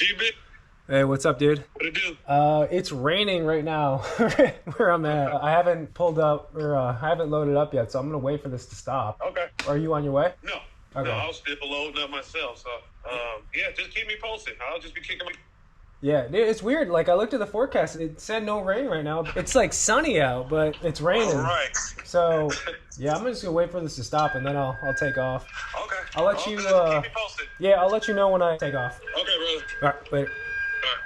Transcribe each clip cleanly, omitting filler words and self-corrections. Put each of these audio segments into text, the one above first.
G-Bit, Hey, what's up, dude? what it do? It's raining right now where I'm at. I haven't pulled up or I haven't loaded up yet, so I'm gonna wait for this to stop. Okay. Are you on your way? No. Okay. No, I was still loading up myself. So, yeah, just keep me posted. I'll just be kicking my... Yeah, dude, it's weird. Like, I looked at the forecast, it said no rain right now. It's like sunny out, but it's raining. All right. So, yeah, I'm just gonna wait for this to stop and then I'll take off. Okay. I'll let you, keep me posted. Yeah, I'll let you know when I take off. Okay, brother. All right, later. All right.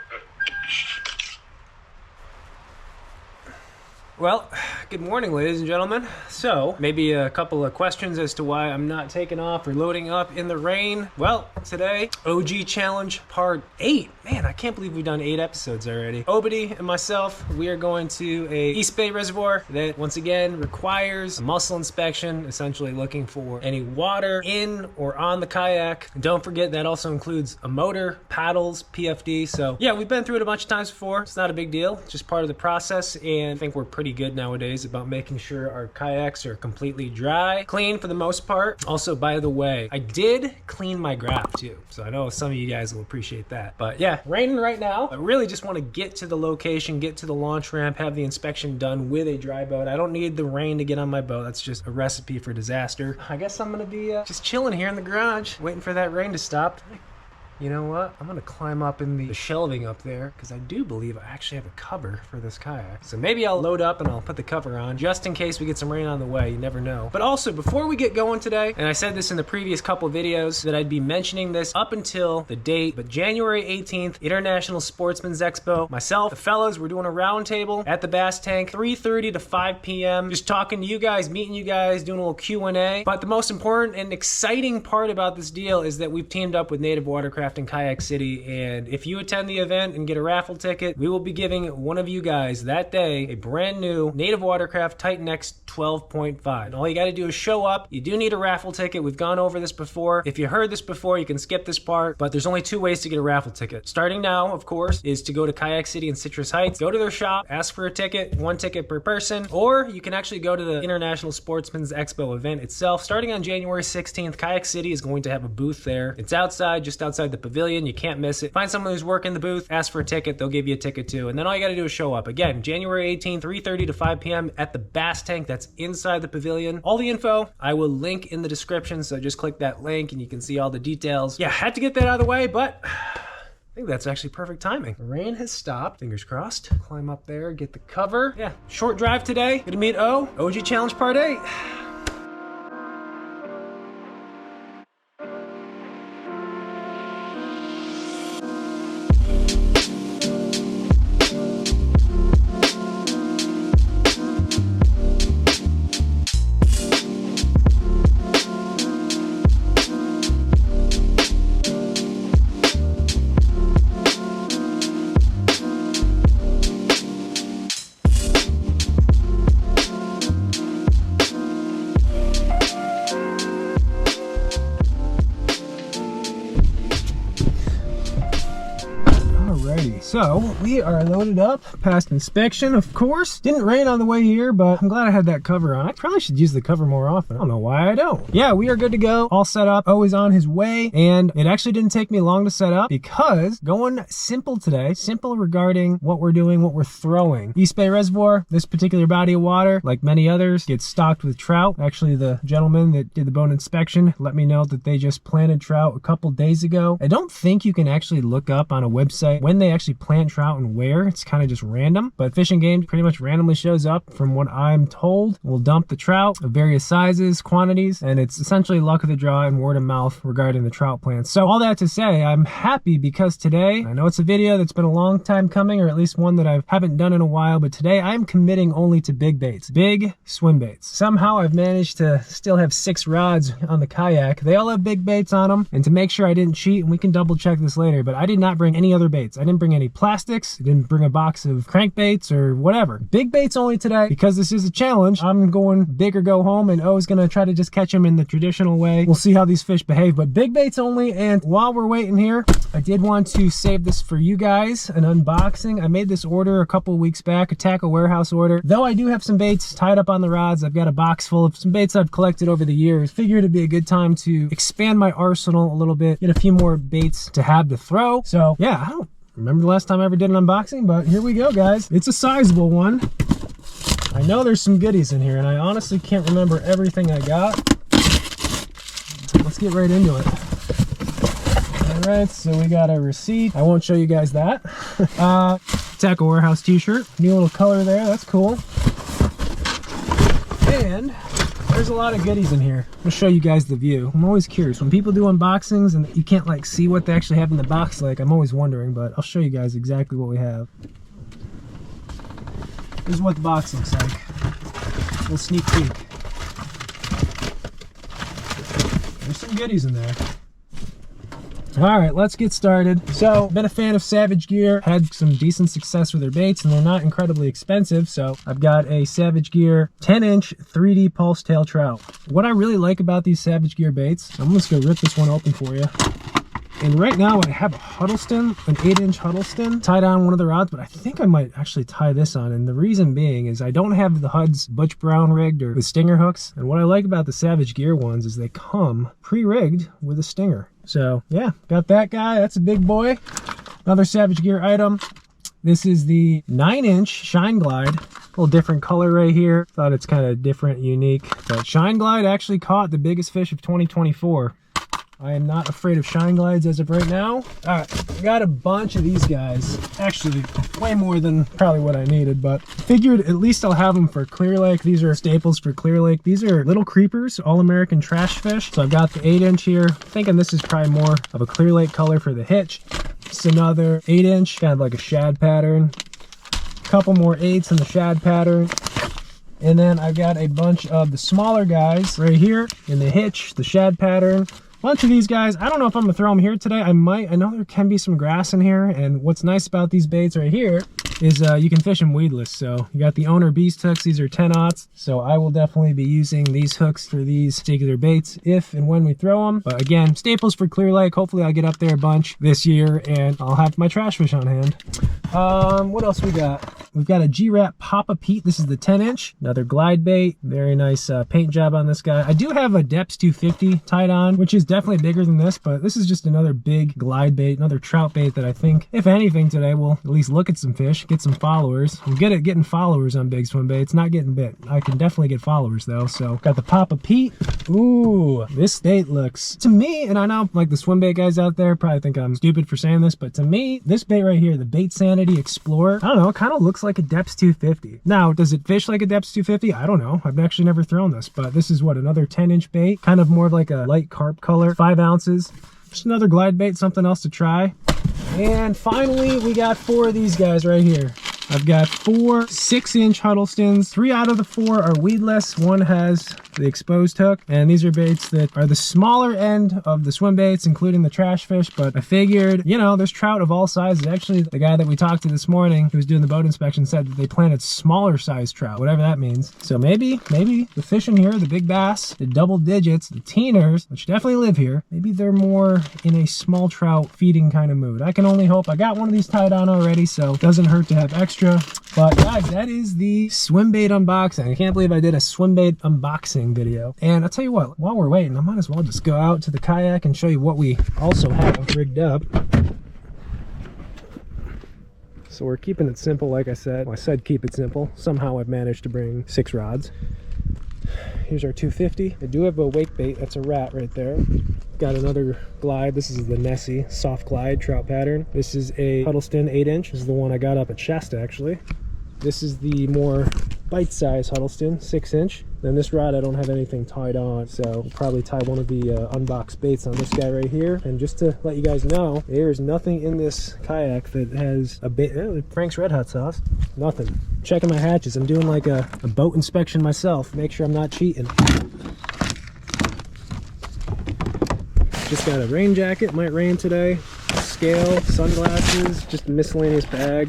Well, good morning, ladies and gentlemen. So, maybe a couple of questions as to why I'm not taking off or loading up in the rain. Well, today, OG Challenge Part 8. Man, I can't believe we've done 8 episodes already. Obedy and myself, we are going to a East Bay Reservoir that, once again, requires a mussel inspection, essentially looking for any water in or on the kayak. And don't forget, that also includes a motor, paddles, PFD. So, yeah, we've been through it a bunch of times before. It's not a big deal. It's just part of the process, and I think we're pretty good nowadays about making sure our kayaks are completely dry, clean for the most part. Also, by the way, I did clean my graph too, so I know some of you guys will appreciate that. But yeah, raining right now. I really just want to get to the location, get to the launch ramp, have the inspection done with a dry boat. I don't need the rain to get on my boat. That's just a recipe for disaster. I guess I'm gonna be just chilling here in the garage, waiting for that rain to stop. You know what? I'm gonna climb up in the shelving up there because I do believe I actually have a cover for this kayak. So maybe I'll load up and I'll put the cover on just in case we get some rain on the way. You never know. But also, before we get going today, and I said this in the previous couple videos that I'd be mentioning this up until the date, but January 18th, International Sportsman's Expo. Myself, the fellows, we're doing a round table at the Bass Tank, 3:30 to 5 p.m. Just talking to you guys, meeting you guys, doing a little Q&A. But the most important and exciting part about this deal is that we've teamed up with Native Watercraft in Kayak City, and if you attend the event and get a raffle ticket, we will be giving one of you guys that day a brand new Native Watercraft Titan X 12.5. And all you got to do is show up. You do need a raffle ticket. We've gone over this before. If you heard this before, you can skip this part, but there's only 2 ways to get a raffle ticket. Starting now, of course, is to go to Kayak City in Citrus Heights, go to their shop, ask for a ticket, 1 ticket per person, or you can actually go to the International Sportsman's Expo event itself. Starting on January 16th, Kayak City is going to have a booth there. It's outside, just outside the pavilion. You can't miss it. Find someone who's working the booth, ask for a ticket, they'll give you a ticket too. And then all you gotta do is show up. Again, January 18th, 3:30 to 5 p.m. at the Bass Tank. That's inside the pavilion. All the info I will link in the description, so just click that link and you can see all the details. Yeah, had to get that out of the way, but I think that's actually perfect timing. The rain has stopped, fingers crossed. Climb up there, get the cover. Yeah, short drive today. Gonna meet OG Challenge Part 8. Alrighty, so we are loaded up, passed inspection, of course. Didn't rain on the way here, but I'm glad I had that cover on. I probably should use the cover more often. I don't know why I don't. Yeah, we are good to go, all set up. O is on his way, and it actually didn't take me long to set up because going simple today, simple regarding what we're doing, what we're throwing. East Bay Reservoir, this particular body of water, like many others, gets stocked with trout. Actually, the gentleman that did the boat inspection let me know that they just planted trout a couple days ago. I don't think you can actually look up on a website when they actually plant trout and where. It's kind of just random, but Fish and Game pretty much randomly shows up from what I'm told. We'll dump the trout of various sizes, quantities, and it's essentially luck of the draw and word of mouth regarding the trout plants. So all that to say, I'm happy because today, I know it's a video that's been a long time coming, or at least one that I haven't done in a while, but today I'm committing only to big baits, big swim baits. Somehow I've managed to still have 6 rods on the kayak. They all have big baits on them, and to make sure I didn't cheat, and we can double check this later, but I did not bring any other baits. I didn't bring any plastics. I didn't bring a box of crankbaits or whatever. Big baits only today because this is a challenge. I'm going big or go home, and O's gonna try to just catch them in the traditional way. We'll see how these fish behave, but big baits only. And while we're waiting here, I did want to save this for you guys, an unboxing. I made this order a couple weeks back, a tackle warehouse order. Though I do have some baits tied up on the rods, I've got a box full of some baits I've collected over the years. Figured it'd be a good time to expand my arsenal a little bit, get a few more baits to have to throw. So yeah, I don't remember the last time I ever did an unboxing, but here we go, guys. It's a sizable one. I know there's some goodies in here, and I honestly can't remember everything I got. Let's get right into it. All right, so we got a receipt. I won't show you guys that. Tackle warehouse t-shirt, new little color there, that's cool. And there's a lot of goodies in here. I'll show you guys the view. I'm always curious when people do unboxings and you can't like see what they actually have in the box. Like, I'm always wondering, but I'll show you guys exactly what we have. This is what the box looks like. A little sneak peek. There's some goodies in there. All right, let's get started. So, been a fan of Savage Gear, had some decent success with their baits, and they're not incredibly expensive. So, I've got a Savage Gear 10-inch 3D pulse tail trout. What I really like about these Savage Gear baits, I'm just gonna rip this one open for you. And right now I have a Huddleston, an 8-inch Huddleston tied on one of the rods, but I think I might actually tie this on. And the reason being is I don't have the Hudd's Butch Brown rigged or with stinger hooks. And what I like about the Savage Gear ones is they come pre-rigged with a stinger. So yeah, got that guy. That's a big boy. Another Savage Gear item. This is the 9-inch Shine Glide. A little different color right here. Thought it's kind of different, unique. But Shine Glide actually caught the biggest fish of 2024. I am not afraid of Shine Glides as of right now. All right, got a bunch of these guys. Actually, way more than probably what I needed, but figured at least I'll have them for Clear Lake. These are staples for Clear Lake. These are little creepers, all-American trash fish. So I've got the 8-inch here. Thinking this is probably more of a Clear Lake color for the hitch. It's another 8-inch, kind of like a shad pattern. A couple more 8s in the shad pattern. And then I've got a bunch of the smaller guys right here in the hitch, the shad pattern. Bunch of these guys. I don't know if I'm gonna throw them here today. I might. I know there can be some grass in here, and what's nice about these baits right here is you can fish them weedless. So you got the Owner Beast hooks. These are 10-aughts. So I will definitely be using these hooks for these particular baits if and when we throw them. But again, staples for Clear Lake. Hopefully I'll get up there a bunch this year and I'll have my trash fish on hand. What else we got? We've got a G-Rat Papa Pete. This is the 10-inch. Another glide bait. Very nice paint job on this guy. I do have a Depths 250 tied on, which is definitely bigger than this, but this is just another big glide bait, another trout bait that I think, if anything today, will at least look at some fish, get some followers. I'm good at getting followers on big swim baits, not getting bit. I can definitely get followers though. So got the Papa Pete. Ooh, this bait looks, to me, and I know like the swim bait guys out there probably think I'm stupid for saying this, but to me, this bait right here, the Bait Sanity Explorer, I don't know, it kind of looks like a Depths 250. Now, does it fish like a Depths 250? I don't know. I've actually never thrown this, but this is what, another 10-inch bait, kind of more of like a light carp color, 5 ounces. Just another glide bait, something else to try. And finally, we got 4 of these guys right here. I've got 4 6-inch Huddlestons. 3 out of the 4 are weedless. 1 has the exposed hook, and these are baits that are the smaller end of the swim baits, including the trash fish. But I figured, you know, there's trout of all sizes. Actually, the guy that we talked to this morning who was doing the boat inspection said that they planted smaller size trout, whatever that means. So maybe the fish in here, the big bass, the double digits, the teeners, which definitely live here, maybe they're more in a small trout feeding kind of mood. I can only hope. I got one of these tied on already, so it doesn't hurt to have extra. But guys, that is the swim bait unboxing. I can't believe I did a swim bait unboxing video. And I'll tell you what, while we're waiting, I might as well just go out to the kayak and show you what we also have rigged up. So we're keeping it simple, like I said. Well, I said keep it simple. Somehow I've managed to bring 6 rods. Here's our 250. I do have a wake bait. That's a rat right there. Got another glide. This is the Nessie soft glide trout pattern. This is a Huddleston 8-inch. This is the one I got up at Shasta, actually. This is the more bite-sized Huddleston 6-inch. Then this rod I don't have anything tied on, so I'll probably tie one of the unboxed baits on this guy right here. And just to let you guys know, there is nothing in this kayak that has a bait. Frank's Red Hot sauce. Nothing. Checking my hatches. I'm doing like a boat inspection myself. Make sure I'm not cheating. Just got a rain jacket. Might rain today. scale, sunglasses, just a miscellaneous bag,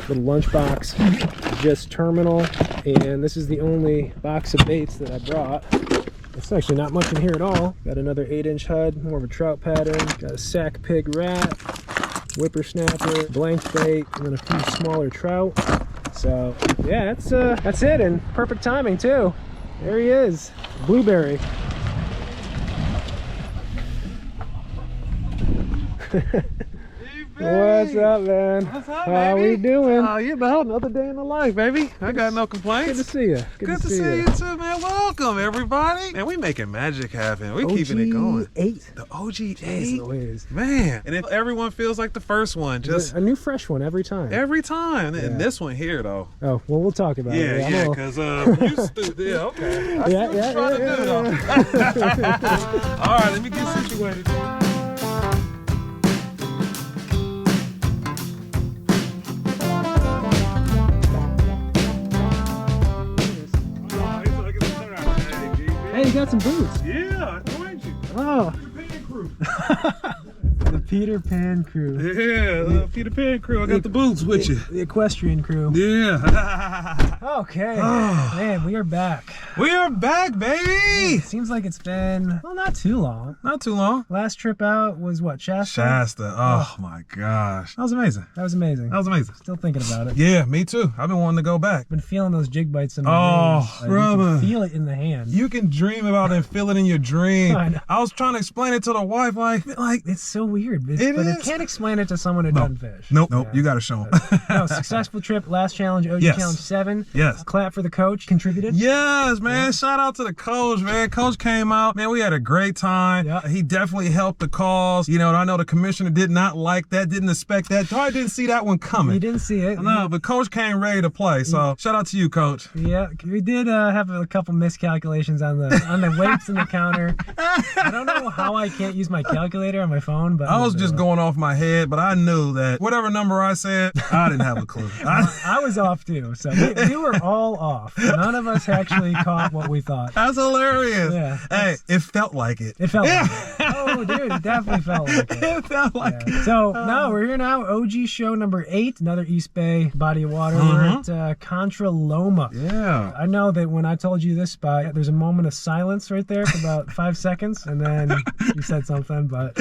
little lunchbox, just terminal, and this is the only box of baits that I brought. It's actually not much in here at all. Got another 8-inch Hudd, more of a trout pattern. Got a sack pig rat, whippersnapper, blank bait, and then a few smaller trout. So yeah, that's it, and perfect timing too. There he is, blueberry. What's up, man? What's up, How baby? we doing? Oh, you know, another day in the life, baby. I got no complaints. Good to see you. Good to see you too, man. Welcome, everybody. Man, we making magic happen. We keeping it going. OG8. The OG Jeez 8. Louise. Man, and if everyone feels like the first one, just a new fresh one every time. every time. Yeah. And this one here, though. Oh, well, we'll talk about it. Yeah, I'm because you stood there. Okay. I see what you're trying to do, though. All right, let me get situated. Hey, you got some boots. Yeah, I told you. Oh. Peter Pan crew. The Peter Pan crew. Yeah, Peter Pan crew. I got the boots with you. The equestrian crew. Yeah. Okay. Man, we are back. We are back, baby. Seems like it's been, well, not too long. Not too long. Last trip out was what, Shasta? Shasta. Oh my gosh. That was amazing. That was amazing. That was amazing. Still thinking about it. Yeah, me too. I've been wanting to go back. Been feeling those jig bites in my Oh, veins. You brother. can feel it in the hand. You can dream about it and feel it in your dream. I know. I was trying to explain it to the wife, like It's so weird. But It I is. can't explain it to someone who doesn't fish. Nope, Yeah. you gotta show them. No, successful trip. Last challenge, OG Yes. Challenge 7. Yes. Clap for the coach. Contributed. Yes, man. Shout out to the coach, man. Coach came out. Man, we had a great time. Yeah. He definitely helped the cause. You know, and I know the commissioner did not like that, didn't expect that. Probably didn't see that one coming. You didn't see it. No, but coach came ready to play. So shout out to you, coach. Yeah, we did have a couple miscalculations on the weights in the counter. I don't know how I can't use my calculator on my phone, but I was just going off my head, but I knew that whatever number I said, I didn't have a clue. I was off too, so we were all off. None of us actually caught what we thought. That's hilarious. Yeah. Hey, it felt like it. It felt like it. Oh, dude, it definitely felt like it. It felt like Yeah. it. So now we're here now. OG show number 8, another East Bay body of water. We're at Contra Loma. Yeah. I know that when I told you this spot, there's a moment of silence right there for about 5 seconds, and then you said something, but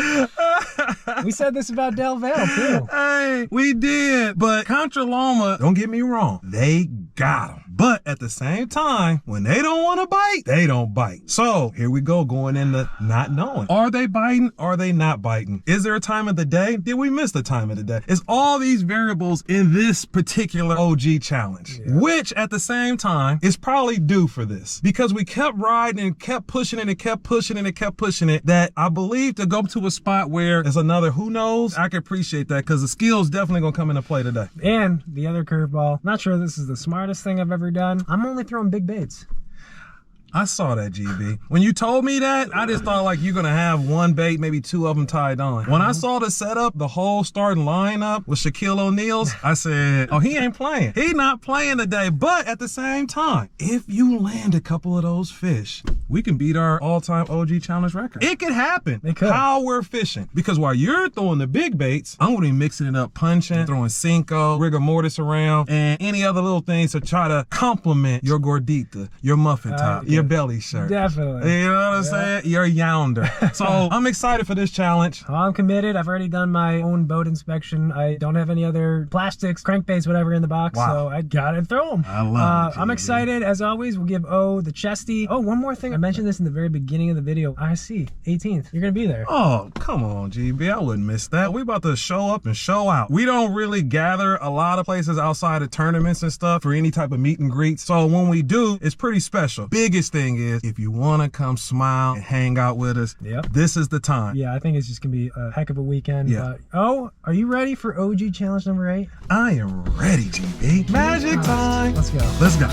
we said this about Del Valle too. Hey, we did. But Contra Loma, don't get me wrong, they got them. But at the same time, when they don't want to bite, they don't bite. So here we go, going into not knowing. Are they biting? Are they not biting? Is there a time of the day? Did we miss the time of the day? It's all these variables in this particular OG challenge, which at the same time is probably due for this, because we kept riding and kept pushing it and kept pushing it and kept pushing it, that I believe to go to a spot where there's another who knows, I can appreciate that, because the skills definitely gonna come into play today. And the other curveball, not sure this is the smartest thing I've ever done. I'm only throwing big baits. I saw that, GB. When you told me that, I just thought like you're gonna have one bait, maybe 2 of them tied on. When I saw the setup, the whole starting lineup with Shaquille O'Neal's, I said, oh, he ain't playing. He not playing today. But at the same time, if you land a couple of those fish, we can beat our all-time OG challenge record. It could happen. It could. How we're fishing. Because while you're throwing the big baits, I'm gonna be mixing it up, punching, throwing Cinco, rigarmortous around, and any other little things to try to complement your gordita, your muffin top, your belly shirt. Definitely. You know what I'm saying? You're yonder. So I'm excited for this challenge. Oh, I'm committed. I've already done my own boat inspection. I don't have any other plastics, crankbaits, whatever in the box, so I gotta throw them. I love it, I'm GB. excited. As always, we'll give O the chesty. Oh, one more thing. I mentioned this in the very beginning of the video. ISE 18th. You're gonna be there. Oh, come on, GB. I wouldn't miss that. We about to show up and show out. We don't really gather a lot of places outside of tournaments and stuff for any type of meet and greet. So when we do, it's pretty special. Biggest thing is, if you want to come smile and hang out with us, this is the time. Yeah, I think it's just gonna be a heck of a weekend. Yeah. Oh, are you ready for OG challenge number 8? I am ready, GB. Magic time. Let's go. Let's go.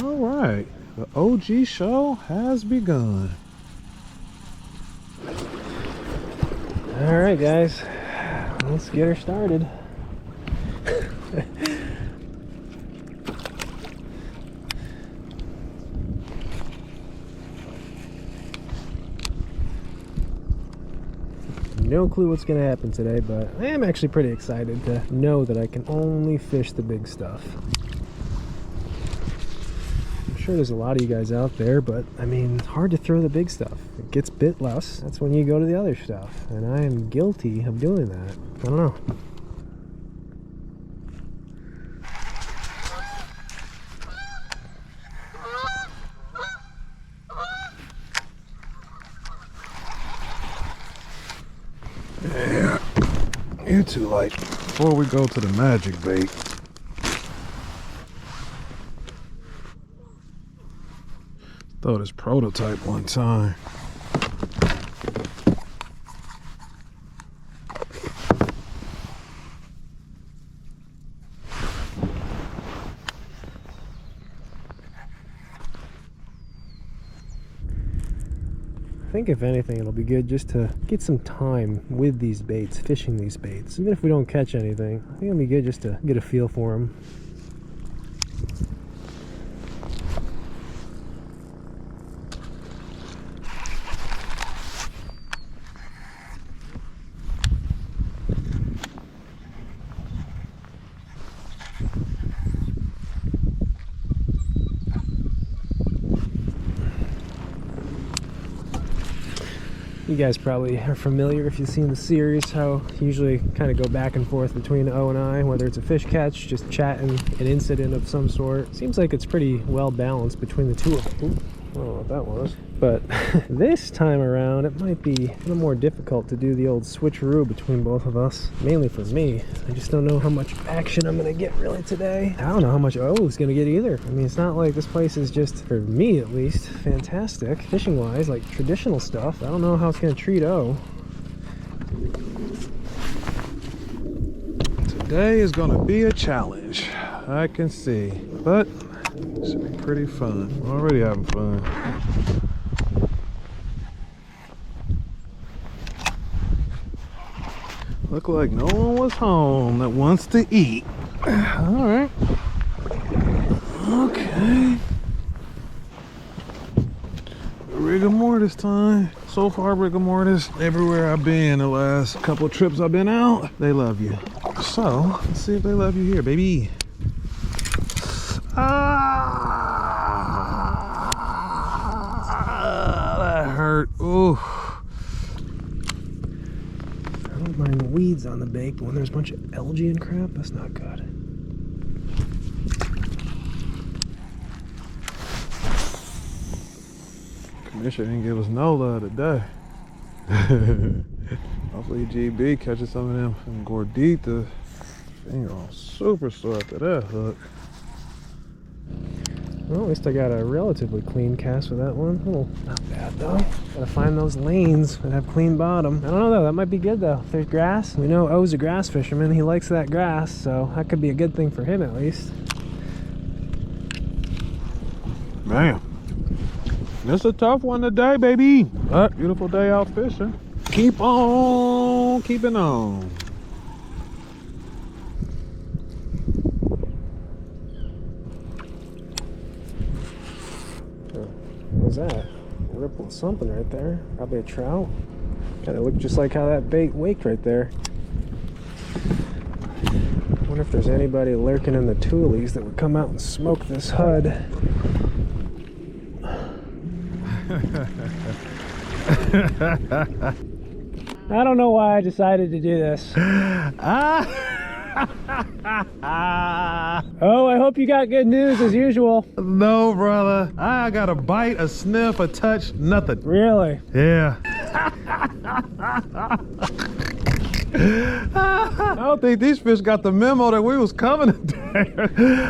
All right, the OG show has begun. All right, guys, let's get her started. No clue what's gonna happen today, but I am actually pretty excited to know that I can only fish the big stuff. I'm sure there's a lot of you guys out there, but I mean, it's hard to throw the big stuff. It gets bit less. That's when you go to the other stuff, and I am guilty of doing that. I don't know. Yeah, you're too light. Before we go to the magic bait, throw this prototype one time. I think if anything, it'll be good just to get some time with these baits, fishing these baits. Even if we don't catch anything, I think it'll be good just to get a feel for them. You guys probably are familiar, if you've seen the series, how I usually kind of go back and forth between O and I, whether it's a fish catch, just chatting, an incident of some sort. Seems like it's pretty well balanced between the two of them. Ooh, I don't know what that was. But this time around, it might be a little more difficult to do the old switcheroo between both of us. Mainly for me. I just don't know how much action I'm going to get really today. I don't know how much O is going to get either. I mean, it's not like this place is just, for me at least, fantastic. Fishing-wise, like traditional stuff. I don't know how it's going to treat O. Today is going to be a challenge, I can see. But it should be pretty fun. I'm already having fun. Look like no one was home that wants to eat. All right. Okay. Rigarmortous time. So far, rigarmortous. Everywhere I've been the last couple trips I've been out, they love you. So, let's see if they love you here, baby. Ah, that hurt. Ooh. I don't mind weeds on the bait, but when there's a bunch of algae and crap, that's not good. Commissioner didn't give us no love today. Hopefully GB catches some of them from gordita. Finger all super sore after that hook. Well, at least I got a relatively clean cast with that one. Oh, not bad though. Gotta find those lanes that have clean bottom. I don't know though, that might be good though. If there's grass, we know O's a grass fisherman. He likes that grass, so that could be a good thing for him at least. Man, it's a tough one today, baby. But beautiful day out fishing. Keep on keeping on. What's that? Ripple something right there. Probably a trout. Kind of looked just like how that bait waked right there. I wonder if there's anybody lurking in the toolies that would come out and smoke this Hudd. I don't know why I decided to do this. Oh, I hope you got good news as usual. No, brother. I got a bite, a sniff, a touch, nothing. Really? Yeah. I don't think these fish got the memo that we was coming today.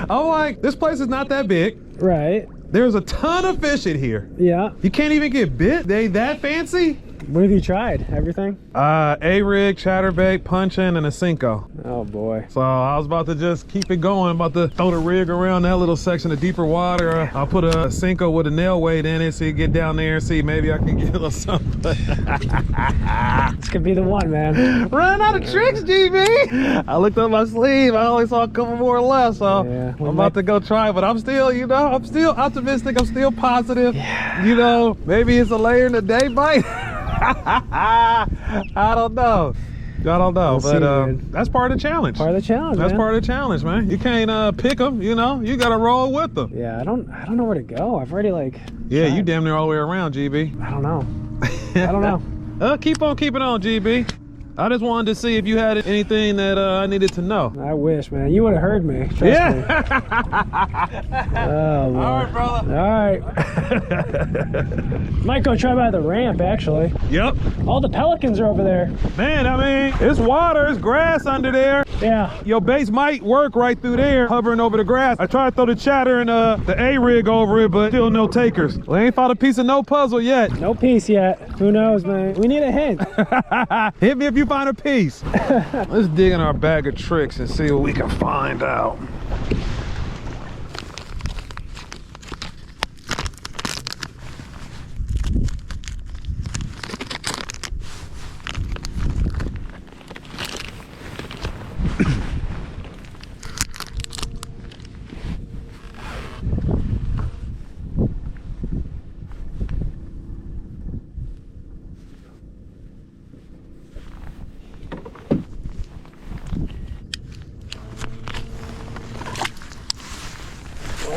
I'm like, this place is not that big. Right. There's a ton of fish in here. Yeah. You can't even get bit? They that fancy? What have you tried? Everything? A-rig, chatterbait, punching, and a Cinco. Oh boy. So I was about to just keep it going. I'm about to throw the rig around that little section of deeper water. I'll put a Cinco with a nail weight in it so you get down there and see maybe I can get a little something. This could be the one, man. Running out of tricks, GB. I looked up my sleeve. I only saw a couple more left, so Yeah, I'm about to go try. But I'm still, you know, I'm still optimistic. I'm still positive. Yeah. You know, maybe it's a later in the day bite. I don't know. I don't know, We'll but see, that's part of the challenge. Part of the challenge. That's man. part of the challenge, man. You can't pick them, you know. You gotta roll with them. Yeah, I don't know where to go. I've already like. Yeah, tried. you damn near all the way around, GB. I don't know. I don't know. Keep on keeping on, GB. I just wanted to see if you had anything that I needed to know. I wish, man. You would have heard me. Trust me. Oh, Lord. All right, brother. All right. Might go try by the ramp, actually. Yep. All the pelicans are over there. Man, I mean, it's water, it's grass under there. Yeah. Your baits might work right through there, hovering over the grass. I tried to throw the chatter and the A-rig over it, but still no takers. Well, I ain't found a piece of no puzzle yet. No piece yet. Who knows, man? We need a hint. Hit me if you find a piece. Let's dig in our bag of tricks and see what we can find out.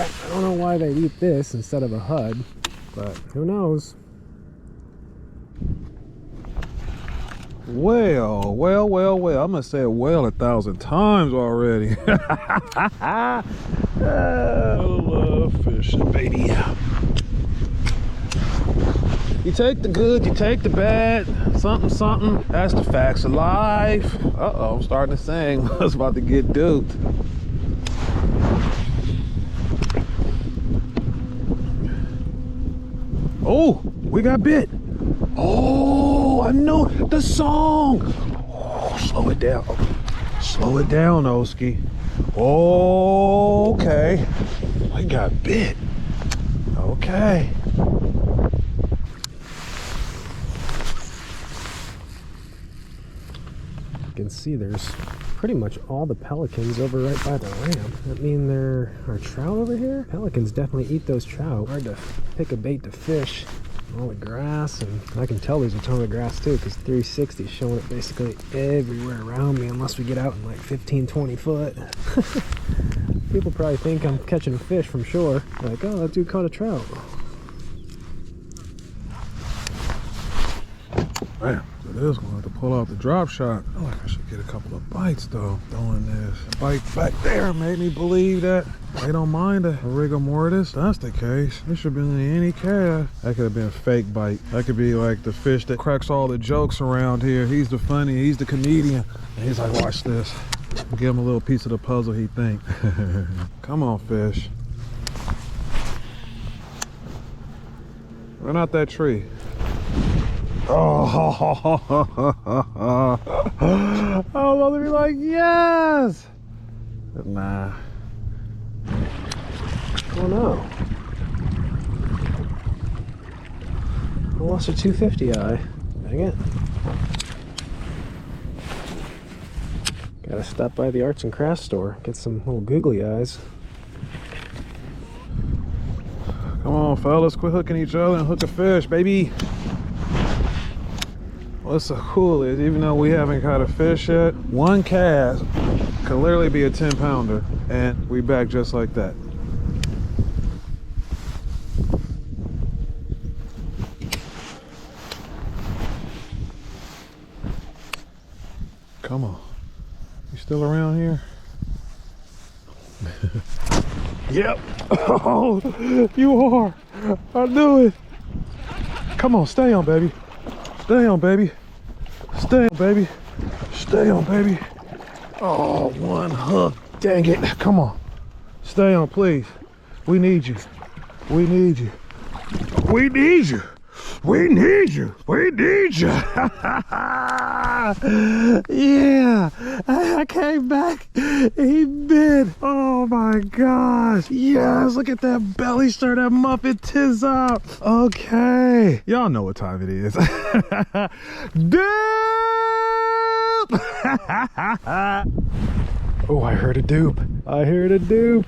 I don't know why they eat this instead of a Hudd, but who knows? Well, I'm gonna say well 1,000 times already. I love fishing, baby. You take the good, you take the bad, something, that's the facts of life. Uh-oh, I'm starting to sing. I was about to get duped. Oh, we got bit. Oh, I know the song. Oh, slow it down. Slow it down, Oski. Oh, okay. I got bit. Okay. You can see there's pretty much all the pelicans over right by the ramp. That mean there are trout over here? Pelicans definitely eat those trout. Hard to pick a bait to fish. All the grass, and I can tell there's a ton of grass too, because 360 is showing it basically everywhere around me unless we get out in like 15-20 foot. People probably think I'm catching a fish from shore. Like, oh, that dude caught a trout. Man, so this is gonna have to pull out the drop shot. I feel like I should get a couple of bites though. Throwing this bite back there made me believe that they don't mind a rigarmortous. That's the case. This should be any cast. That could have been a fake bite. That could be like the fish that cracks all the jokes around here. He's the funny, he's the comedian. And he's like, watch this. Give him a little piece of the puzzle he think. Come on, fish. Run out that tree. Oh, I was about to be like, yes. But nah. Oh no. I lost a 250 eye. Dang it. Gotta stop by the arts and crafts store, get some little googly eyes. Come on, fellas, quit hooking each other and hook a fish, baby. What's so cool is, even though we haven't caught a fish yet, one cast could literally be a 10-pounder, and we back just like that. Come on. You still around here? Yep. Oh, you are. I knew it. Come on, stay on, baby. Stay on, baby. Stay on, baby. Stay on, baby. Oh, one hook. Dang it. Come on. Stay on, please. We need you. We need you. We need you. We need you. We need you. Yeah, I came back. He bit. Oh my gosh. Yes, look at that belly stir, that muffin tiz up. Okay. Y'all know what time it is. DOOOOP! Oh, I heard a doop. I heard a doop.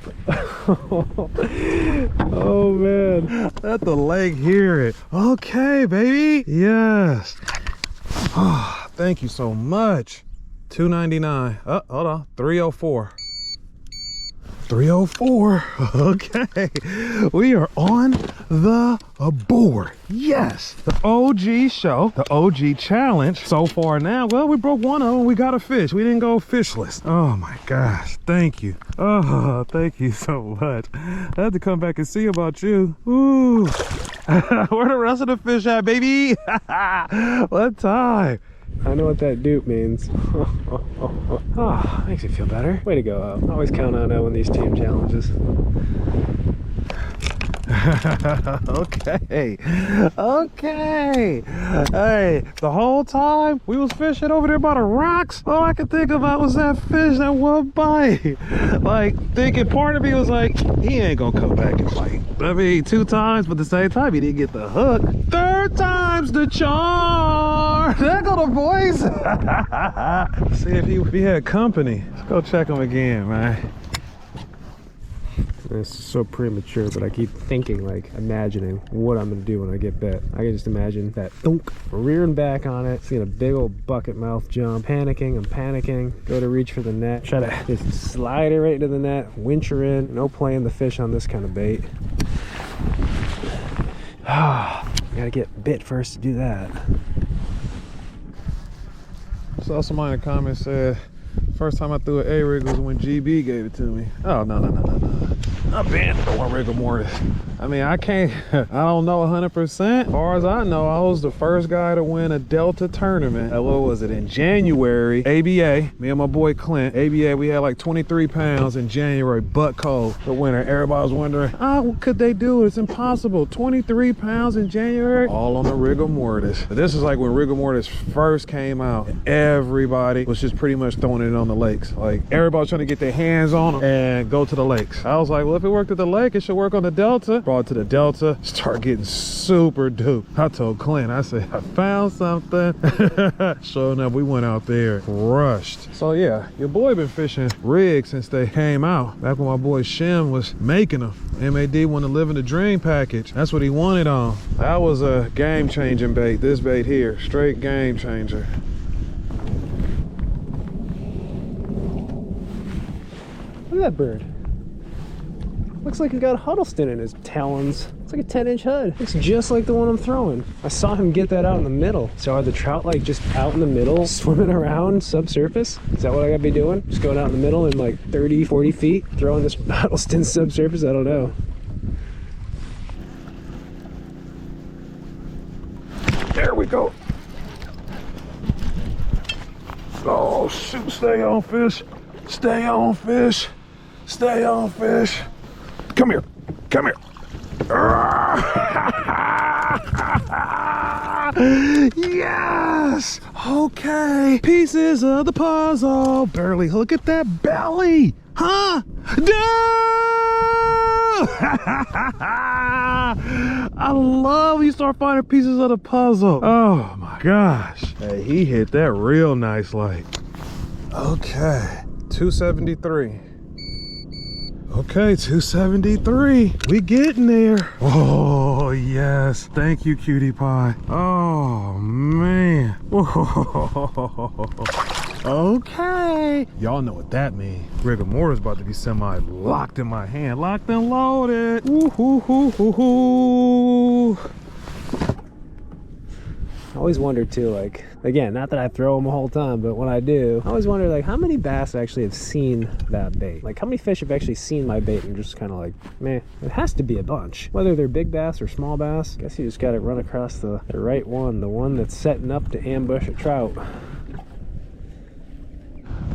Oh man, let the leg hear it. Okay, baby. Yes. Oh, thank you so much. $2.99. Oh, hold on. 304. 304. Okay, we are on the board. Yes, the OG show, the OG challenge. So far now, well, we broke one of them. We got a fish. We didn't go fishless. Oh my gosh, thank you. Oh, thank you so much. I had to come back and see about you. Ooh. Where the rest of the fish at, baby? What time? I know what that dupe means. Oh, makes me feel better. Way to go, Al. Always count on winning these team challenges. Okay. Okay. Hey, the whole time we was fishing over there by the rocks, all I could think about was that fish, that one bite. Like, thinking, part of me was like, he ain't gonna come back and bite. I mean, 2 times, but at the same time, he didn't get the hook. 3rd time's the charm. There go the voice. See if he had company. Let's go check him again, man. It's so premature, but I keep thinking, like, imagining what I'm gonna do when I get bit. I can just imagine that thunk, rearing back on it, seeing a big old bucket mouth jump, panicking, I'm panicking, go to reach for the net, try to just slide it right into the net, winch her in, no playing the fish on this kind of bait. Gotta get bit first to do that. Saw somebody in the comments said, first time I threw an A-rig was when GB gave it to me. Oh, no. I've been throwing rigarmortous. I mean, I don't know 100%. As far as I know, I was the first guy to win a Delta tournament. What was it, in January? ABA, me and my boy Clint. ABA, we had like 23 pounds in January, butt cold. The winner, everybody was wondering, what could they do? It's impossible. 23 pounds in January? All on the rigarmortous. This is like when rigarmortous first came out. Everybody was just pretty much throwing it on the lakes. Like, everybody was trying to get their hands on them and go to the lakes. I was like, well, if it worked at the lake, it should work on the Delta. Brought it to the Delta, start getting super duped. I told Clint, I said, I found something. Sure enough, we went out there, crushed. So yeah, your boy been fishing rigs since they came out. Back when my boy Shim was making them. MAD wanted to live in the dream package. That's what he wanted on. That was a game-changing bait. This bait here, straight game changer. Look at that bird. Looks like he got Huddleston in his talons. It's like a 10-inch Hudd. Looks just like the one I'm throwing. I saw him get that out in the middle. So are the trout like just out in the middle, swimming around subsurface? Is that what I gotta be doing? Just going out in the middle in like 30, 40 feet, throwing this Huddleston subsurface? I don't know. There we go. Oh shoot, stay on fish. Stay on fish. Stay on fish. Come here. Come here. Yes. Okay. Pieces of the puzzle. Barely. Look at that belly. Huh? I love when you start finding pieces of the puzzle. Oh my gosh. Hey, he hit that real nice like. Okay. 273. Okay, 273. We getting there. Oh, yes. Thank you, cutie pie. Oh, man. Okay. Y'all know what that means. Rigarmortous about to be semi-locked in my hand. Locked and loaded. Ooh. I always wonder too, like, again, not that I throw them the whole time, but when I do, I always wonder, like, how many bass actually have seen that bait? Like, how many fish have actually seen my bait and just kind of like, meh? It has to be a bunch. Whether they're big bass or small bass, I guess you just got to run across the right one, the one that's setting up to ambush a trout.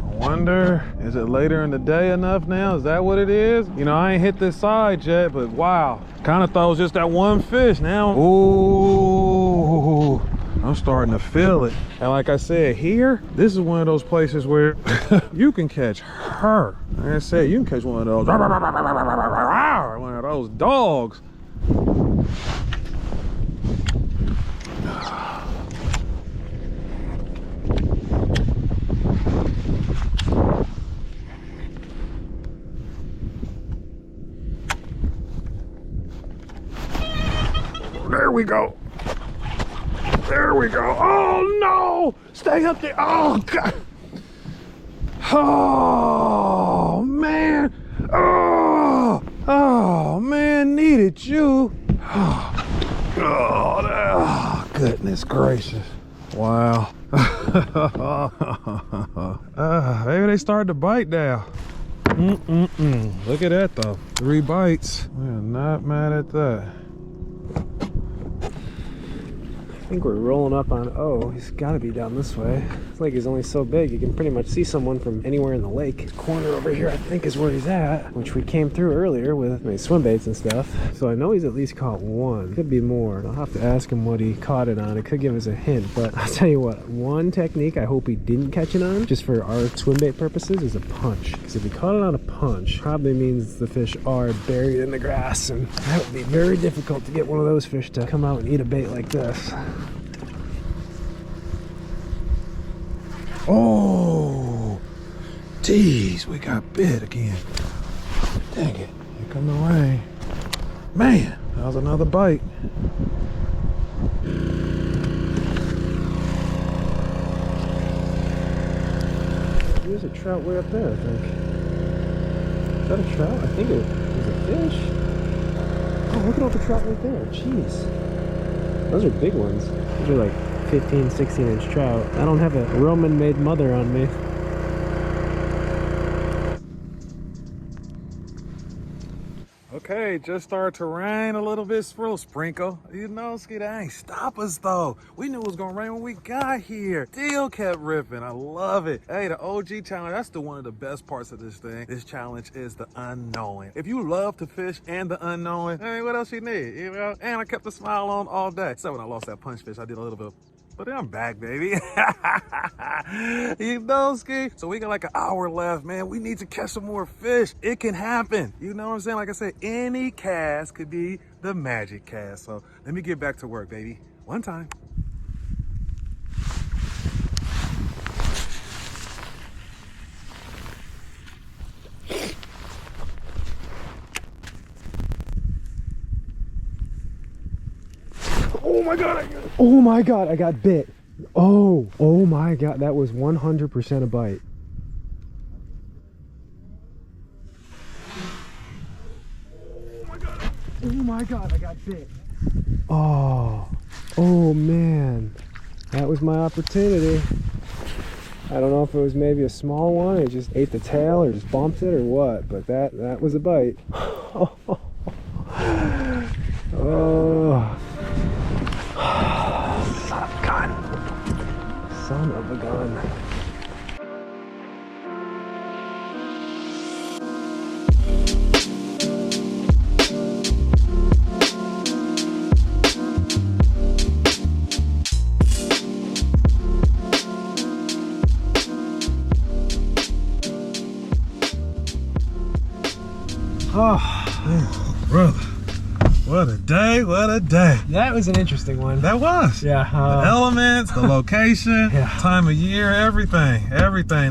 Wonder, is it later in the day enough now? Is that what it is? You know, I ain't hit this side yet, but wow. Kind of thought it was just that one fish now. Ooh. Ooh, I'm starting to feel it. And like I said, here, this is one of those places where you can catch her. Like I said, you can catch one of those, one of those dogs. There we go. There we go. Oh no! Stay up there. Oh God. Oh man. Oh man, needed you. Oh, goodness gracious. Wow. Maybe they started to bite now. Look at that though. 3 bites. We're not mad at that. I think we're rolling up on O. He's got to be down this way. It's like he's only so big, you can pretty much see someone from anywhere in the lake. Corner over here, I think, is where he's at, which we came through earlier with swim baits and stuff. So I know he's at least caught one. Could be more. I'll have to ask him what he caught it on. It could give us a hint, but I'll tell you what, one technique I hope he didn't catch it on, just for our swim bait purposes, is a punch. Because if he caught it on a punch, probably means the fish are buried in the grass, and that would be very difficult to get one of those fish to come out and eat a bait like this. Oh, geez, we got bit again. Dang it, here come the rain. Man, that was another bite. There's a trout way up there, I think. Is that a trout? I think it was a fish. Oh, look at all the trout right there. Jeez. Those are big ones. Those are like 15, 16 inch trout. I don't have a Roman made mother on me. Okay, just started to rain a little bit, sprinkle. You know, Ski, that ain't stop us though. We knew it was gonna rain when we got here. Still kept ripping. I love it. Hey, the OG challenge, that's one of the best parts of this thing. This challenge is the unknowing. If you love to fish and the unknowing, hey, what else you need? You know? And I kept the smile on all day. So when I lost that punch fish, I did a little bit of, but I'm back, baby. You know, Ski? So we got like an hour left, man. We need to catch some more fish. It can happen. You know what I'm saying? Like I said, any cast could be the magic cast. So let me get back to work, baby. One time. Oh my God, oh my God, I got bit. Oh my God, that was 100% a bite. Oh my God, I got bit. Oh man, that was my opportunity. I don't know if it was maybe a small one, it just ate the tail or just bumped it or what, but that was a bite. Oh. Son of a gun. Oh, brother. What a day, what a day. That was an interesting one. That was. Yeah. The elements, the location, yeah. Time of year, everything.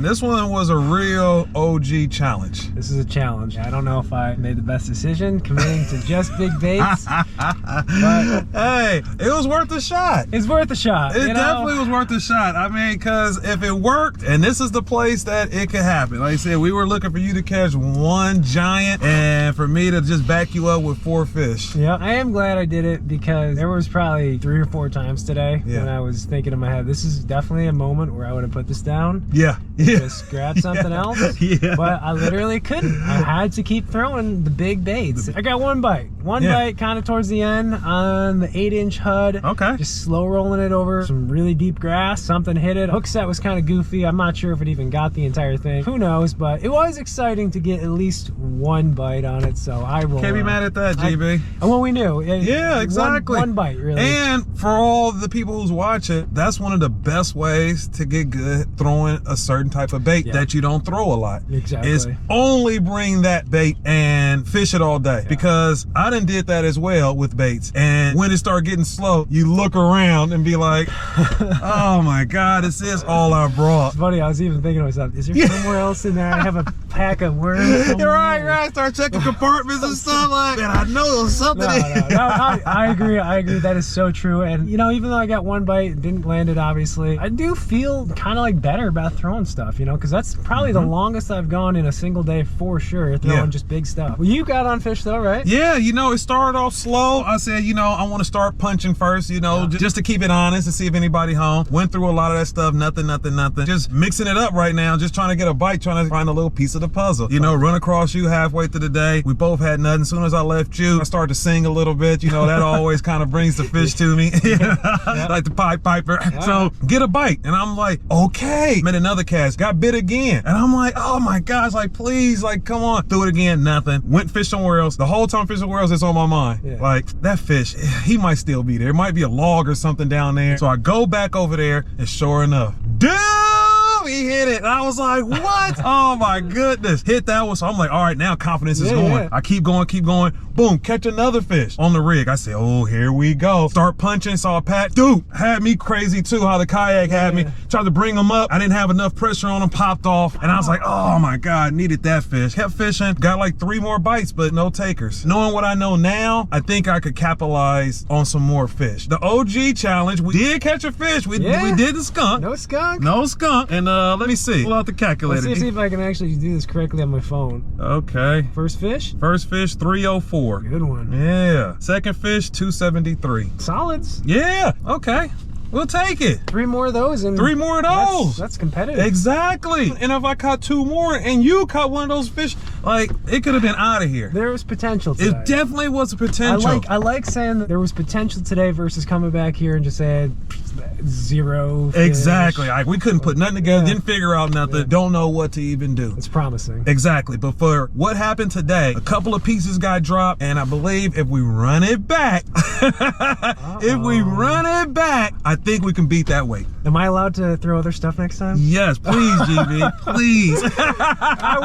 This one was a real OG challenge. This is a challenge. I don't know if I made the best decision committing to just big baits. But hey, it was worth a shot. It's worth a shot. It definitely was worth a shot. I mean, because if it worked, and this is the place that it could happen. Like I said, we were looking for you to catch one giant and for me to just back you up with 4 fish. Yeah, I am glad I did it because there was probably 3 or 4 times today when I was thinking in my head, this is definitely a moment where I would have put this down. Yeah. Just grab something else. Yeah. But I literally couldn't. I had to keep throwing the big baits. I got one bite. One bite kind of towards the end on the 8-inch Hudd. Okay. Just slow rolling it over some really deep grass. Something hit it. Hook set was kind of goofy. I'm not sure if it even got the entire thing. Who knows? But it was exciting to get at least one bite on it. So I will. Can't be mad at that, GB. Well, we knew. Yeah, exactly. One bite, really. And for all the people who's watching, that's one of the best ways to get good throwing a certain type of bait that you don't throw a lot. Exactly. Is only bring that bait and fish it all day. Because I done did that as well with baits. And when it start getting slow, you look around and be like, oh my God, this is all I brought. It's funny, I was even thinking to myself, is there somewhere else in there I have a pack of worms? Right. Start checking compartments and stuff like that. I know there's something in here. No, I agree. That is so true. And you know, even though I got one bite, didn't land it obviously, I do feel kind of like better about throwing stuff, you know, because that's probably the longest I've gone in a single day for sure, throwing just big stuff. Well, you got on fish though, right? Yeah, you know, it started off slow. I said, you know, I want to start punching first, you know, just to keep it honest and see if anybody home. Went through a lot of that stuff, nothing. Just mixing it up right now, just trying to get a bite, trying to find a little piece of the puzzle. You know, run across you halfway through the day. We both had nothing. As soon as I left you, I started to sing a little bit. You know, that always kind of brings the fish to me. Like the Pied Piper. So get a bite. And I'm like, okay. Met another cast, got bit again. And I'm like, oh my gosh, like please, like come on. Threw it again, nothing. Went fish somewhere else. The whole time fish somewhere else is on my mind. Like that fish, he might still be there. It might be a log or something down there. So I go back over there and sure enough, dude, he hit it. And I was like, what? Oh my goodness. Hit that one. So I'm like, all right, now confidence is going. I keep going. Boom, catch another fish on the rig. I said, oh, here we go. Start punching, saw a pat. Dude, had me crazy too, how the kayak had me. Tried to bring him up. I didn't have enough pressure on him, popped off. And I was like, oh my God, needed that fish. Kept fishing, got like 3 more bites, but no takers. Knowing what I know now, I think I could capitalize on some more fish. The OG challenge, we did catch a fish. We did the skunk. No skunk. No skunk. And let me see. Pull out the calculator. Let's see if I can actually do this correctly on my phone. Okay. First fish? First fish, 304. Good one. Yeah. Second fish, 273. Solids. Yeah. Okay. We'll take it. 3 more of those and 3 more of those. That's competitive. Exactly. And if I caught 2 more and you caught one of those fish, like it could have been out of here. There was potential today. It definitely was a potential. I like saying that there was potential today versus coming back here and just saying 0 fish. Exactly. Like we couldn't put nothing together, didn't figure out nothing, don't know what to even do. It's promising. Exactly. But for what happened today, a couple of pieces got dropped, and I believe if we run it back, I think we can beat that weight. Am I allowed to throw other stuff next time? Yes, please, GB, please. I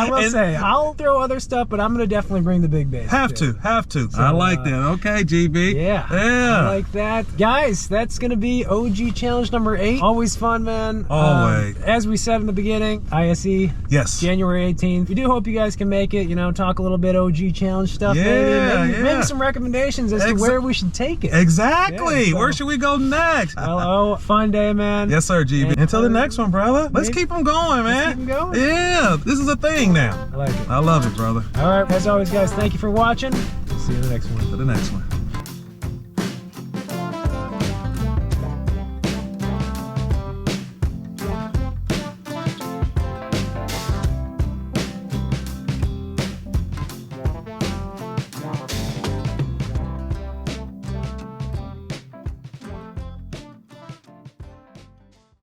will say, I'll throw other stuff, but I'm gonna definitely bring the big bait. Have to. So, I like that. Okay, GB. Yeah. I like that. Guys, that's gonna be OG challenge number 8. Always fun, man. Always. As we said in the beginning, ISE. Yes. January 18th. We do hope you guys can make it, you know, talk a little bit OG challenge stuff. Maybe some recommendations as to where we should take it. Exactly. So, where should we go next? Well, fun day, man. Yes, sir, GB. Until the next one, brother. Let's keep them going, man. Let's keep them going. Yeah, this is a thing now. I like it. I love it, brother. All right, as always, guys, thank you for watching. See you in the next one. To the next one.